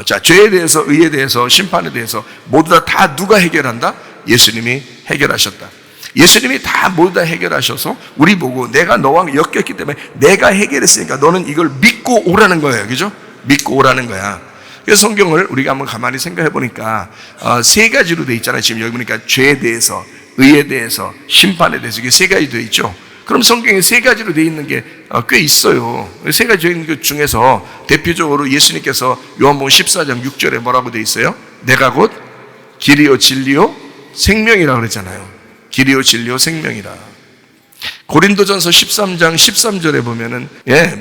자, 죄에 대해서, 의에 대해서, 심판에 대해서 모두 다 누가 해결한다? 예수님이 해결하셨다. 예수님이 다 모두 다 해결하셔서 우리 보고 내가 너와 엮였기 때문에 내가 해결했으니까 너는 이걸 믿고 오라는 거예요. 그죠? 믿고 오라는 거야. 그래서 성경을 우리가 한번 가만히 생각해 보니까 세 가지로 돼 있잖아요. 지금 여기 보니까 죄에 대해서, 의에 대해서, 심판에 대해서 이게 세 가지 돼 있죠. 그럼 성경에 세 가지로 돼 있는 게 꽤 있어요. 세 가지 있는 것 중에서 대표적으로 예수님께서 요한복음 14장 6절에 뭐라고 돼 있어요? 내가 곧 길이요 진리요 생명이라고 그랬잖아요. 길이요 진리요 생명이라. 고린도전서 13장 13절에 보면은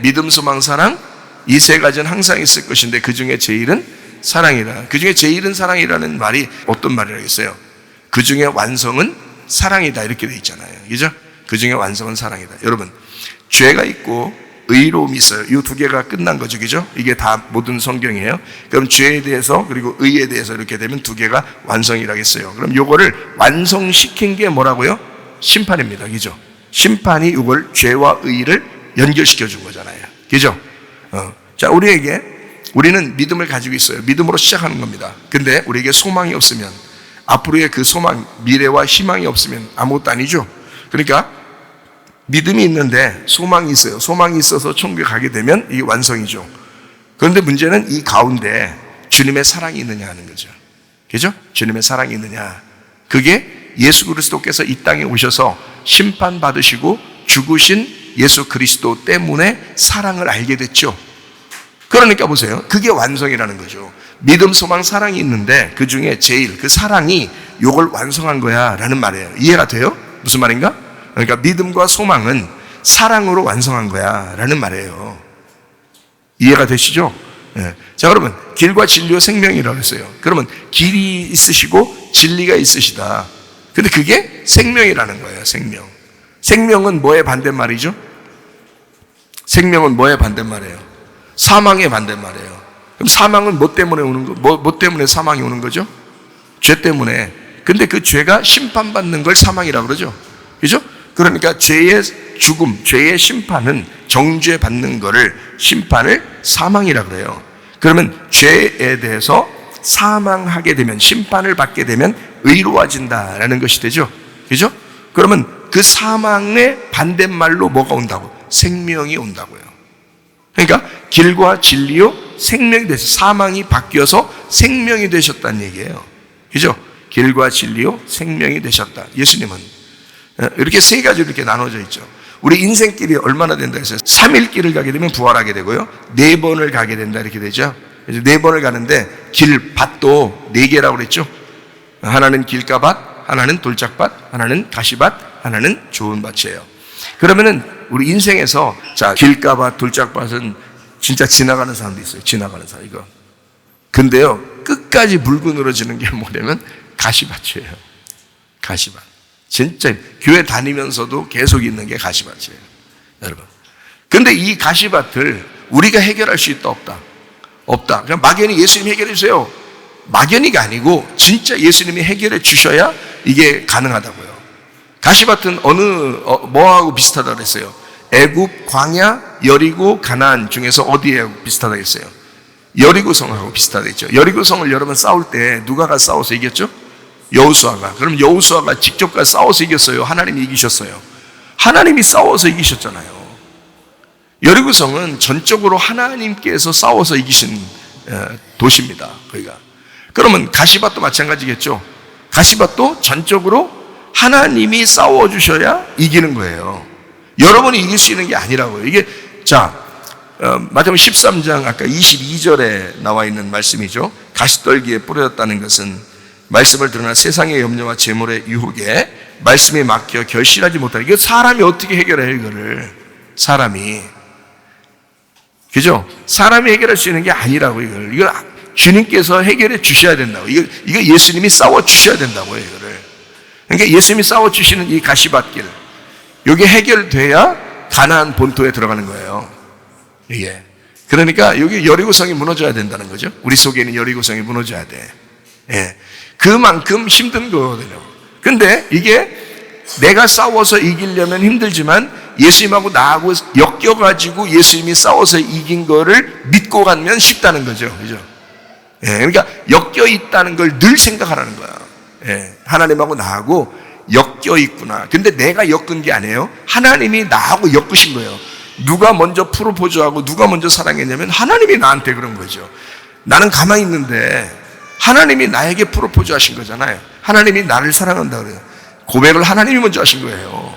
믿음, 소망, 사랑 이 세 가지는 항상 있을 것인데 그 중에 제일은 사랑이라. 그 중에 제일은 사랑이라는 말이 어떤 말이라겠어요? 그 중에 완성은 사랑이다 이렇게 돼 있잖아요. 그죠? 그 중에 완성은 사랑이다. 여러분, 죄가 있고 의로움이 있어요. 이 두 개가 끝난 거죠. 그죠? 이게 다 모든 성경이에요. 그럼 죄에 대해서 그리고 의에 대해서 이렇게 되면 두 개가 완성이라겠어요. 그럼 요거를 완성시킨 게 뭐라고요? 심판입니다. 그죠? 심판이 이걸 죄와 의를 연결시켜 준 거잖아요. 그죠? 자, 우리는 믿음을 가지고 있어요. 믿음으로 시작하는 겁니다. 근데 우리에게 소망이 없으면, 앞으로의 그 소망, 미래와 희망이 없으면 아무것도 아니죠. 그러니까 믿음이 있는데 소망이 있어요. 소망이 있어서 천국에 가게 되면 이게 완성이죠. 그런데 문제는 이 가운데 주님의 사랑이 있느냐 하는 거죠. 그죠? 주님의 사랑이 있느냐. 그게 예수 그리스도께서 이 땅에 오셔서 심판받으시고 죽으신 예수 그리스도 때문에 사랑을 알게 됐죠. 그러니까 보세요. 그게 완성이라는 거죠. 믿음, 소망, 사랑이 있는데 그 중에 제일 그 사랑이 요걸 완성한 거야 라는 말이에요. 이해가 돼요? 무슨 말인가? 그러니까 믿음과 소망은 사랑으로 완성한 거야 라는 말이에요. 이해가 되시죠? 네. 자, 그러면 길과 진리와 생명이라고 했어요. 그러면 길이 있으시고 진리가 있으시다. 근데 그게 생명이라는 거예요. 생명. 생명은 뭐의 반대말이죠? 생명은 뭐의 반대말이에요? 사망의 반대말이에요. 그럼 사망은 뭐 때문에 오는 거? 뭐 때문에 사망이 오는 거죠? 죄 때문에. 근데 그 죄가 심판받는 걸 사망이라고 그러죠. 그죠? 그러니까 죄의 죽음, 죄의 심판은 정죄 받는 거를 심판을 사망이라고 그래요. 그러면 죄에 대해서 사망하게 되면, 심판을 받게 되면 의로워진다라는 것이 되죠. 그죠? 그러면 그 사망의 반대말로 뭐가 온다고? 생명이 온다고요. 그러니까 길과 진리요 생명이 돼서 사망이 바뀌어서 생명이 되셨다는 얘기예요. 그죠? 길과 진리요 생명이 되셨다. 예수님은 이렇게 세 가지로 이렇게 나눠져 있죠. 우리 인생길이 얼마나 된다 했어요? 3일 길을 가게 되면 부활하게 되고요. 4번을 가게 된다 이렇게 되죠. 그래서 4번을 가는데 길밭도 4개라고 그랬죠. 하나는 길가밭, 하나는 돌짝밭, 하나는 가시밭, 하나는 좋은 밭이에요. 그러면은 우리 인생에서 자, 길가밭, 돌짝밭은 진짜 지나가는 사람도 있어요. 지나가는 사람 이거. 근데요, 끝까지 물고 늘어지는 게 뭐냐면 가시밭이에요. 가시밭. 진짜 교회 다니면서도 계속 있는 게 가시밭이에요. 여러분. 근데 이 가시밭을 우리가 해결할 수 있다 없다? 없다. 그냥 막연히 예수님이 해결해 주세요. 막연히가 아니고 진짜 예수님이 해결해 주셔야 이게 가능하다고요. 가시밭은 뭐하고 비슷하다고 그랬어요? 애굽, 광야, 여리고, 가나안 중에서 어디에 비슷하다고 했어요? 여리고성하고 비슷하다고 했죠. 여리고성을 여러 번 싸울 때 누가 가서 싸워서 이겼죠? 여호수아가. 그럼 여호수아가 직접 가서 싸워서 이겼어요? 하나님이 이기셨어요? 하나님이 싸워서 이기셨잖아요. 여리고성은 전적으로 하나님께서 싸워서 이기신 도시입니다. 거기가. 그러면 가시밭도 마찬가지겠죠. 가시밭도 전적으로 하나님이 싸워주셔야 이기는 거예요. 여러분이 이길 수 있는 게 아니라고요. 이게 자, 마태복음 13장 아까 22절에 나와 있는 말씀이죠. 가시떨기에 뿌려졌다는 것은 말씀을 드러나 세상의 염려와 재물의 유혹에 말씀이 막혀 결실하지 못하는. 이거 사람이 어떻게 해결해요? 이거를 사람이. 그죠? 사람이 해결할 수 있는 게 아니라고. 이걸 주님께서 해결해 주셔야 된다고. 이거 예수님이 싸워 주셔야 된다고요. 이거를. 그러니까 예수님이 싸워 주시는 이 가시밭길, 이게 해결돼야 가나안 본토에 들어가는 거예요. 이게. 그러니까 여기 여리고성이 무너져야 된다는 거죠. 우리 속에 있는 여리고성이 무너져야 돼. 예. 그만큼 힘든 거거든요. 근데 이게 내가 싸워서 이기려면 힘들지만 예수님하고 나하고 엮여가지고 예수님이 싸워서 이긴 거를 믿고 가면 쉽다는 거죠. 그죠? 그러니까 엮여 있다는 걸 늘 생각하라는 거야. 하나님하고 나하고 엮여 있구나. 근데 내가 엮은 게 아니에요. 하나님이 나하고 엮으신 거예요. 누가 먼저 프로포즈하고 누가 먼저 사랑했냐면 하나님이 나한테 그런 거죠. 나는 가만히 있는데 하나님이 나에게 프로포즈 하신 거잖아요. 하나님이 나를 사랑한다 그래요. 고백을 하나님이 먼저 하신 거예요.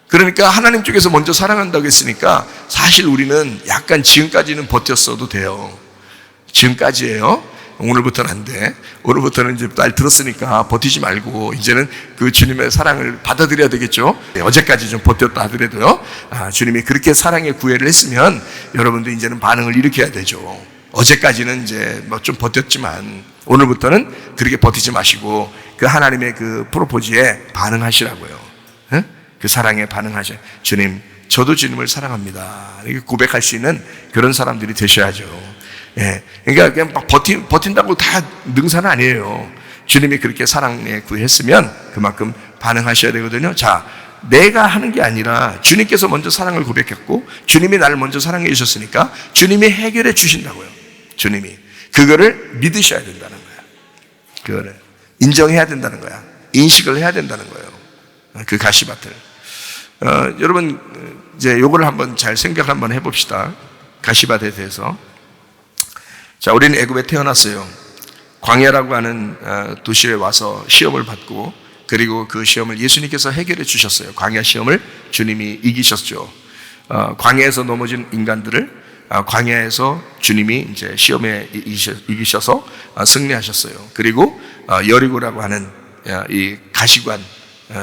그러니까 하나님 쪽에서 먼저 사랑한다고 했으니까 사실 우리는 약간 지금까지는 버텼어도 돼요. 지금까지예요. 오늘부터는 안 돼. 오늘부터는 이제 날 들었으니까 버티지 말고 이제는 그 주님의 사랑을 받아들여야 되겠죠. 어제까지 좀 버텼다 하더라도요. 주님이 그렇게 사랑의 구애를 했으면 여러분도 이제는 반응을 일으켜야 되죠. 어제까지는 이제 뭐 좀 버텼지만 오늘부터는 그렇게 버티지 마시고 그 하나님의 그 프로포즈에 반응하시라고요. 그 사랑에 반응하셔. 주님, 저도 주님을 사랑합니다. 이렇게 고백할 수 있는 그런 사람들이 되셔야죠. 그러니까 그냥 막 버틴다고 다 능사는 아니에요. 주님이 그렇게 사랑에 구했으면 그만큼 반응하셔야 되거든요. 자, 내가 하는 게 아니라 주님께서 먼저 사랑을 고백했고 주님이 나를 먼저 사랑해 주셨으니까 주님이 해결해 주신다고요. 주님이 그거를 믿으셔야 된다는 거야. 그거를 인정해야 된다는 거야. 인식을 해야 된다는 거예요. 그 가시밭을. 여러분 이제 요거를 한번 잘 생각 한번 해봅시다. 가시밭에 대해서. 자, 우리는 애굽에 태어났어요. 광야라고 하는 도시에 와서 시험을 받고 그리고 그 시험을 예수님께서 해결해 주셨어요. 광야 시험을 주님이 이기셨죠. 광야에서 넘어진 인간들을 광야에서 주님이 이제 시험에 이기셔서 승리하셨어요. 그리고 여리고라고 하는 이 가시관,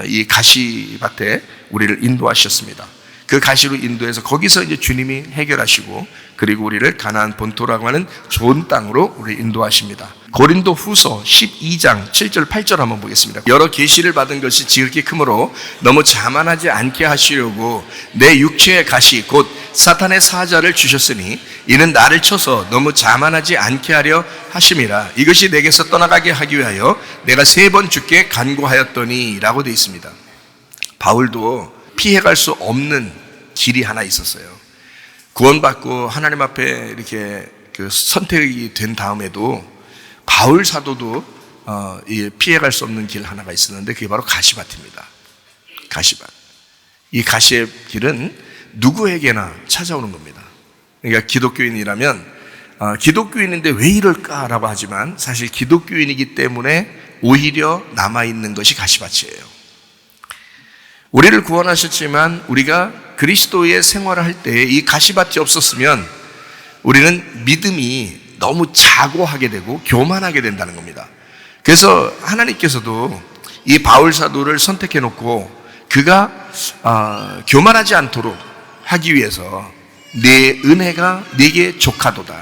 이 가시밭에 우리를 인도하셨습니다. 그 가시로 인도해서 거기서 이제 주님이 해결하시고 그리고 우리를 가나안 본토라고 하는 좋은 땅으로 우리 인도하십니다. 고린도 후서 12장 7절 8절 한번 보겠습니다. 여러 계시를 받은 것이 지극히 크므로 너무 자만하지 않게 하시려고 내 육체의 가시 곧 사탄의 사자를 주셨으니 이는 나를 쳐서 너무 자만하지 않게 하려 하심이라. 이것이 내게서 떠나가게 하기 위하여 내가 3번 주께 간구하였더니 라고 되어 있습니다. 바울도 피해갈 수 없는 길이 하나 있었어요. 구원받고 하나님 앞에 이렇게 그 선택이 된 다음에도 바울 사도도 피해갈 수 없는 길 하나가 있었는데 그게 바로 가시밭입니다. 가시밭. 이 가시의 길은 누구에게나 찾아오는 겁니다. 그러니까 기독교인이라면 기독교인인데 왜 이럴까라고 하지만 사실 기독교인이기 때문에 오히려 남아있는 것이 가시밭이에요. 우리를 구원하셨지만 우리가 그리스도의 생활을 할 때 이 가시밭이 없었으면 우리는 믿음이 너무 자고하게 되고 교만하게 된다는 겁니다. 그래서 하나님께서도 이 바울 사도를 선택해 놓고 그가 교만하지 않도록 하기 위해서 내 은혜가 네게 족하도다.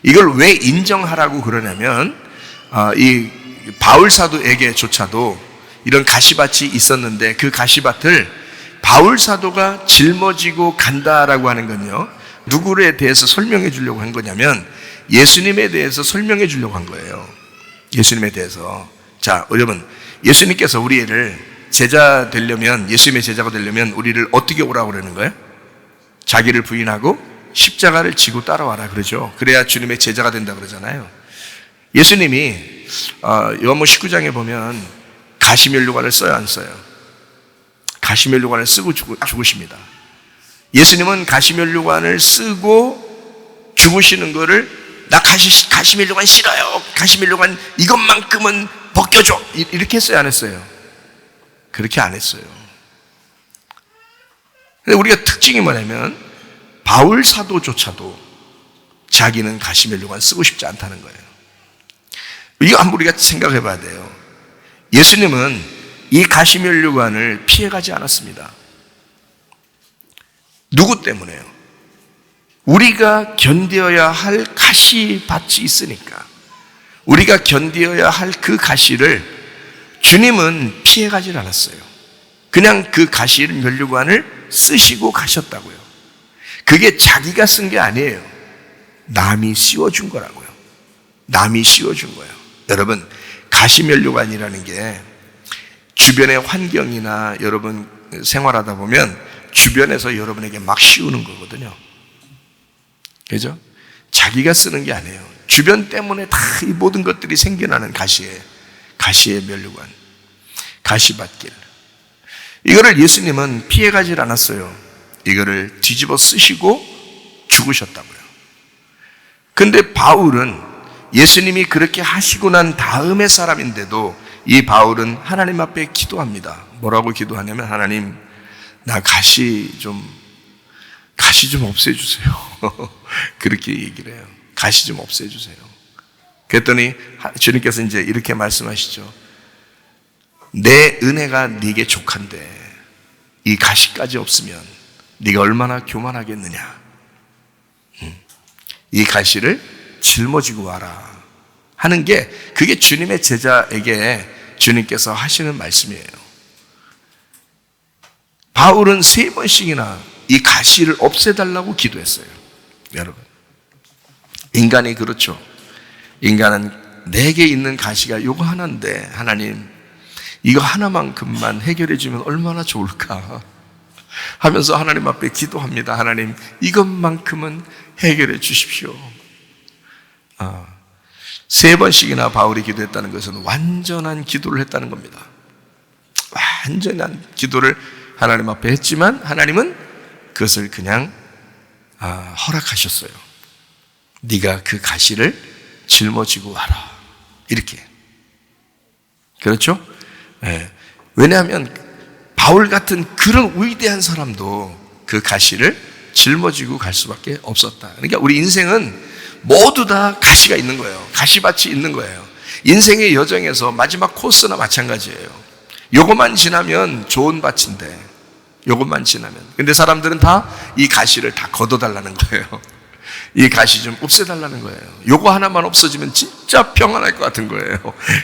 이걸 왜 인정하라고 그러냐면 이 바울 사도에게조차도 이런 가시밭이 있었는데 그 가시밭을 바울 사도가 짊어지고 간다라고 하는 건요, 누구에 대해서 설명해 주려고 한 거냐면 예수님에 대해서 설명해 주려고 한 거예요. 예수님에 대해서. 자, 여러분, 예수님께서 우리를 제자 되려면, 예수님의 제자가 되려면 우리를 어떻게 오라고 그러는 거예요? 자기를 부인하고 십자가를 지고 따라와라 그러죠. 그래야 주님의 제자가 된다 그러잖아요. 예수님이 요한복음 19장에 보면 가시면류관을 써요, 안 써요? 가시면류관을 쓰고 죽으십니다. 예수님은 가시면류관을 쓰고 죽으시는 거를 나 가시면류관 싫어요. 가시면류관 이것만큼은 벗겨줘. 이렇게 했어요, 안 했어요? 그렇게 안 했어요. 근데 우리가 특징이 뭐냐면 바울 사도조차도 자기는 가시면류관 쓰고 싶지 않다는 거예요. 이거 한번 우리가 생각해 봐야 돼요. 예수님은 이 가시면류관을 피해가지 않았습니다. 누구 때문에요? 우리가 견뎌야 할 가시밭이 있으니까. 우리가 견뎌야 할 그 가시를 주님은 피해가지 않았어요. 그냥 그 가시면류관을 쓰시고 가셨다고요. 그게 자기가 쓴 게 아니에요. 남이 씌워준 거라고요. 남이 씌워준 거예요. 여러분, 가시면류관이라는 게 주변의 환경이나 여러분 생활하다 보면 주변에서 여러분에게 막 씌우는 거거든요. 그죠? 자기가 쓰는 게 아니에요. 주변 때문에 다 이 모든 것들이 생겨나는 가시의 면류관, 가시밭길. 이거를 예수님은 피해가질 않았어요. 이거를 뒤집어 쓰시고 죽으셨다고요. 근데 바울은 예수님이 그렇게 하시고 난 다음의 사람인데도 이 바울은 하나님 앞에 기도합니다. 뭐라고 기도하냐면, 하나님, 나 가시 좀 없애주세요. 그렇게 얘기를 해요. 가시 좀 없애주세요. 그랬더니 주님께서 이제 이렇게 말씀하시죠. 내 은혜가 네게 족한데 이 가시까지 없으면 네가 얼마나 교만하겠느냐. 이 가시를 짊어지고 와라 하는 게, 그게 주님의 제자에게 주님께서 하시는 말씀이에요. 바울은 3번씩이나 이 가시를 없애달라고 기도했어요. 여러분, 인간이 그렇죠. 인간은 내게 있는 가시가 요거 하나인데, 하나님 이거 하나만큼만 해결해 주면 얼마나 좋을까 하면서 하나님 앞에 기도합니다. 하나님, 이것만큼은 해결해 주십시오. 3번씩이나 바울이 기도했다는 것은 완전한 기도를 했다는 겁니다. 완전한 기도를 하나님 앞에 했지만 하나님은 그것을 그냥 허락하셨어요. 네가 그 가시를 짊어지고 와라, 이렇게. 그렇죠? 네. 왜냐하면 바울 같은 그런 위대한 사람도 그 가시를 짊어지고 갈 수밖에 없었다. 그러니까 우리 인생은 모두 다 가시가 있는 거예요. 가시밭이 있는 거예요. 인생의 여정에서 마지막 코스나 마찬가지예요. 요것만 지나면 좋은 밭인데, 요것만 지나면. 근데 사람들은 다 이 가시를 다 걷어달라는 거예요. 이 가시 좀 없애달라는 거예요. 요거 하나만 없어지면 진짜 평안할 것 같은 거예요.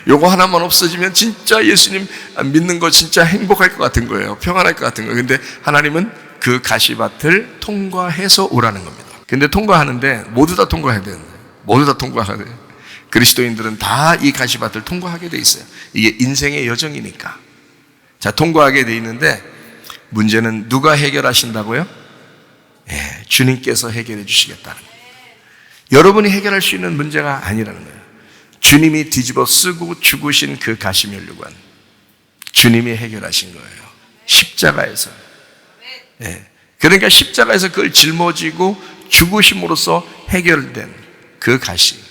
요거 하나만 없어지면 진짜 예수님 믿는 거 진짜 행복할 것 같은 거예요. 평안할 것 같은 거예요. 근데 하나님은 그 가시밭을 통과해서 오라는 겁니다. 근데 통과하는데 모두 다 통과해야 되는데, 모두 다 통과해야 돼요. 그리스도인들은 다 이 가시밭을 통과하게 돼 있어요. 이게 인생의 여정이니까. 자, 통과하게 돼 있는데 문제는 누가 해결하신다고요? 예, 주님께서 해결해 주시겠다는 거예요. 여러분이 해결할 수 있는 문제가 아니라는 거예요. 주님이 뒤집어 쓰고 죽으신 그 가시면류관, 주님이 해결하신 거예요. 십자가에서. 예, 그러니까 십자가에서 그걸 짊어지고 죽으심으로써 해결된 그 가시,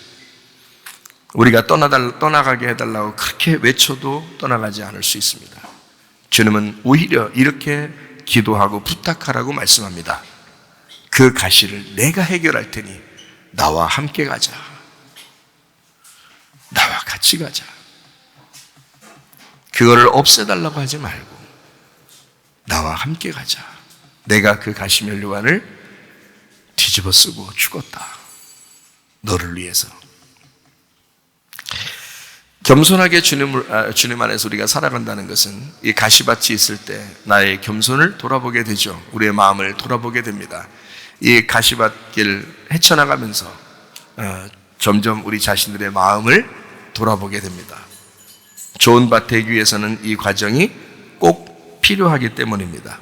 우리가 떠나가게 해달라고 그렇게 외쳐도 떠나가지 않을 수 있습니다. 주님은 오히려 이렇게 기도하고 부탁하라고 말씀합니다. 그 가시를 내가 해결할 테니 나와 함께 가자. 나와 같이 가자. 그거를 없애달라고 하지 말고 나와 함께 가자. 내가 그 가시면류관을 뒤집어 쓰고 죽었다. 너를 위해서. 겸손하게 주님 안에서 우리가 살아간다는 것은 이 가시밭이 있을 때 나의 겸손을 돌아보게 되죠. 우리의 마음을 돌아보게 됩니다. 이 가시밭길 헤쳐나가면서 점점 우리 자신들의 마음을 돌아보게 됩니다. 좋은 밭 되기 위해서는 이 과정이 꼭 필요하기 때문입니다.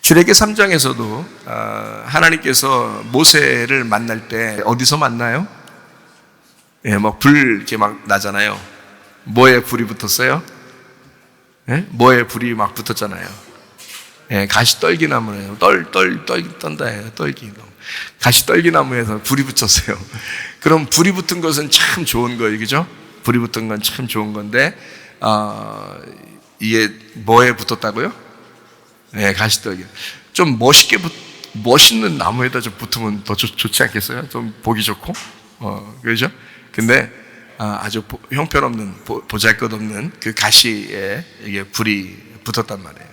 출애기 3장에서도 하나님께서 모세를 만날 때 어디서 만나요? 예, 막 불 이렇게 막 나잖아요. 뭐에 불이 붙었어요? 예? 뭐에 불이 막 붙었잖아요. 예, 가시 떨기나무예요. 떤다예요. 떨기. 가시 떨기나무에서 불이 붙였어요. 그럼 불이 붙은 것은 참 좋은 거예요, 그죠? 불이 붙은 건 참 좋은 건데, 이게 뭐에 붙었다고요? 예, 가시 떨기. 좀 멋있는 나무에다 좀 붙으면 더 좋지 않겠어요? 좀 보기 좋고, 그죠? 근데 아주 형편없는, 보잘것없는 그 가시에 이게 불이 붙었단 말이에요.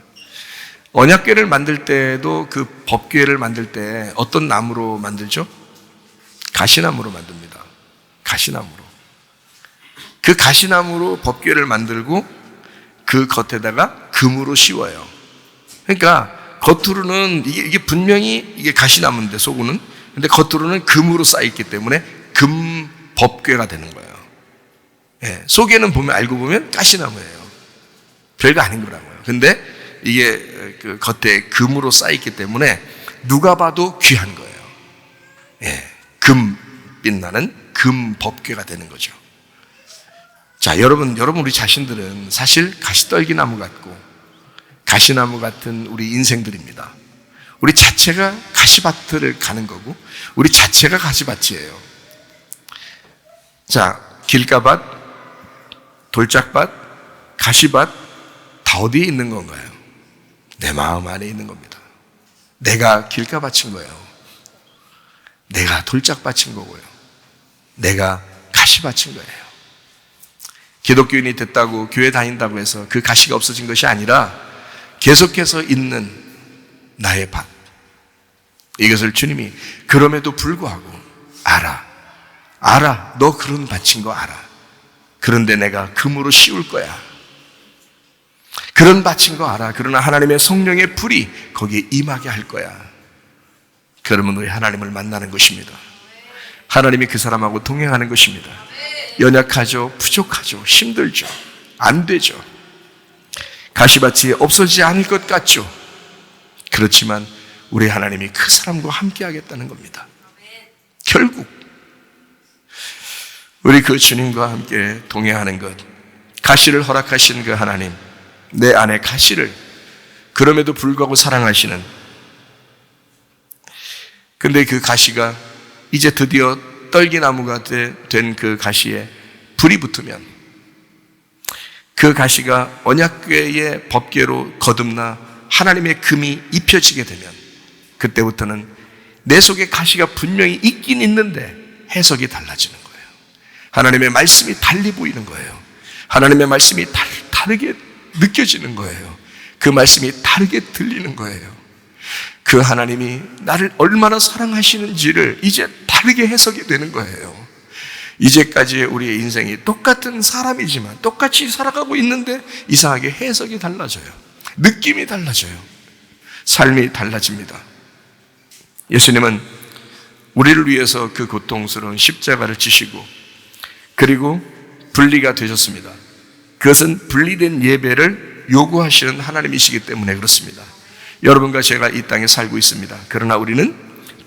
언약궤를 만들 때도 그 법궤를 만들 때 어떤 나무로 만들죠? 가시나무로 만듭니다. 가시나무로. 그 가시나무로 법궤를 만들고 그 겉에다가 금으로 씌워요. 그러니까 겉으로는 이게 분명히 이게 가시나무인데 속은, 근데 겉으로는 금으로 쌓여있기 때문에 금 법궤가 되는 거예요. 예, 속에는 알고 보면 가시나무예요. 별거 아닌 거라고요. 근데 이게 그 겉에 금으로 쌓여있기 때문에 누가 봐도 귀한 거예요. 예, 금 빛나는 금 법궤가 되는 거죠. 자, 여러분 우리 자신들은 사실 가시떨기나무 같고 가시나무 같은 우리 인생들입니다. 우리 자체가 가시밭을 가는 거고 우리 자체가 가시밭이에요. 자, 길가밭, 돌짝밭, 가시밭 다 어디에 있는 건가요? 내 마음 안에 있는 겁니다. 내가 길가밭인 거예요. 내가 돌짝밭인 거고요. 내가 가시밭인 거예요. 기독교인이 됐다고 교회 다닌다고 해서 그 가시가 없어진 것이 아니라 계속해서 있는 나의 밭. 이것을 주님이 그럼에도 불구하고 알아. 너 그런 밭인 거 알아. 그런데 내가 금으로 씌울 거야. 그런 밭인 거 알아. 그러나 하나님의 성령의 불이 거기에 임하게 할 거야. 그러면 우리 하나님을 만나는 것입니다. 하나님이 그 사람하고 동행하는 것입니다. 연약하죠, 부족하죠, 힘들죠, 안 되죠. 가시밭이 없어지지 않을 것 같죠. 그렇지만 우리 하나님이 그 사람과 함께 하겠다는 겁니다. 결국 우리 그 주님과 함께 동행하는 것, 가시를 허락하신 그 하나님, 내 안에 가시를 그럼에도 불구하고 사랑하시는, 근데 그 가시가 이제 드디어 떨기나무가 된 그 가시에 불이 붙으면, 그 가시가 언약궤의 법궤로 거듭나 하나님의 금이 입혀지게 되면, 그때부터는 내 속에 가시가 분명히 있긴 있는데 해석이 달라지는 거예요. 하나님의 말씀이 달리 보이는 거예요. 하나님의 말씀이 다르게 느껴지는 거예요. 그 말씀이 다르게 들리는 거예요. 그 하나님이 나를 얼마나 사랑하시는지를 이제 다르게 해석이 되는 거예요. 이제까지 우리의 인생이 똑같은 사람이지만 똑같이 살아가고 있는데 이상하게 해석이 달라져요. 느낌이 달라져요. 삶이 달라집니다. 예수님은 우리를 위해서 그 고통스러운 십자가를 지시고 그리고 분리가 되셨습니다. 그것은 분리된 예배를 요구하시는 하나님이시기 때문에 그렇습니다. 여러분과 제가 이 땅에 살고 있습니다. 그러나 우리는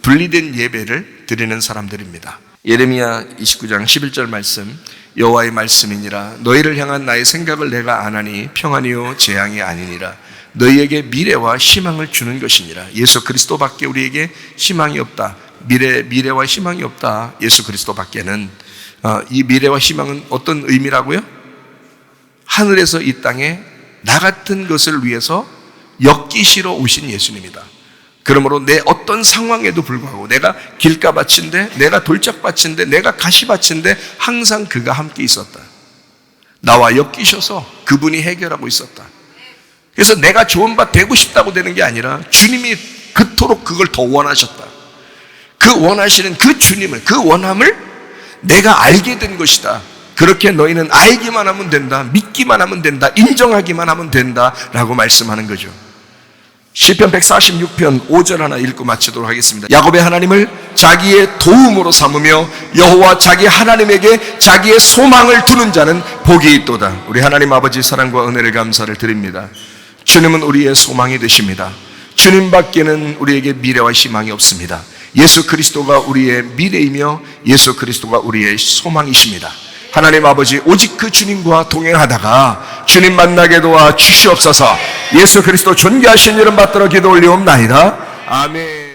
분리된 예배를 드리는 사람들입니다. 예레미야 29장 11절 말씀, 여호와의 말씀이니라 너희를 향한 나의 생각을 내가 아나니 평안이요 재앙이 아니니라 너희에게 미래와 희망을 주는 것이니라. 예수 그리스도밖에 우리에게 희망이 없다. 미래와 희망이 없다. 예수 그리스도밖에는. 이 미래와 희망은 어떤 의미라고요? 하늘에서 이 땅에 나 같은 것을 위해서 엮이시러 오신 예수님이다. 그러므로 내 어떤 상황에도 불구하고 내가 길가밭인데 내가 돌짝밭인데 내가 가시밭인데 항상 그가 함께 있었다. 나와 엮이셔서 그분이 해결하고 있었다. 그래서 내가 좋은 밭 되고 싶다고 되는 게 아니라 주님이 그토록 그걸 더 원하셨다. 그 원하시는 그 주님을, 그 원함을 내가 알게 된 것이다. 그렇게 너희는 알기만 하면 된다. 믿기만 하면 된다. 인정하기만 하면 된다. 라고 말씀하는 거죠. 시편 146편 5절 하나 읽고 마치도록 하겠습니다. 야곱의 하나님을 자기의 도움으로 삼으며 여호와 자기 하나님에게 자기의 소망을 두는 자는 복이 있도다. 우리 하나님 아버지 사랑과 은혜를 감사를 드립니다. 주님은 우리의 소망이 되십니다. 주님밖에는 우리에게 미래와 희망이 없습니다. 예수 그리스도가 우리의 미래이며 예수 그리스도가 우리의 소망이십니다. 하나님 아버지, 오직 그 주님과 동행하다가 주님 만나게 도와 주시옵소서. 예수 그리스도 존귀하신 이름 받들어 기도 올리옵나이다. 아멘.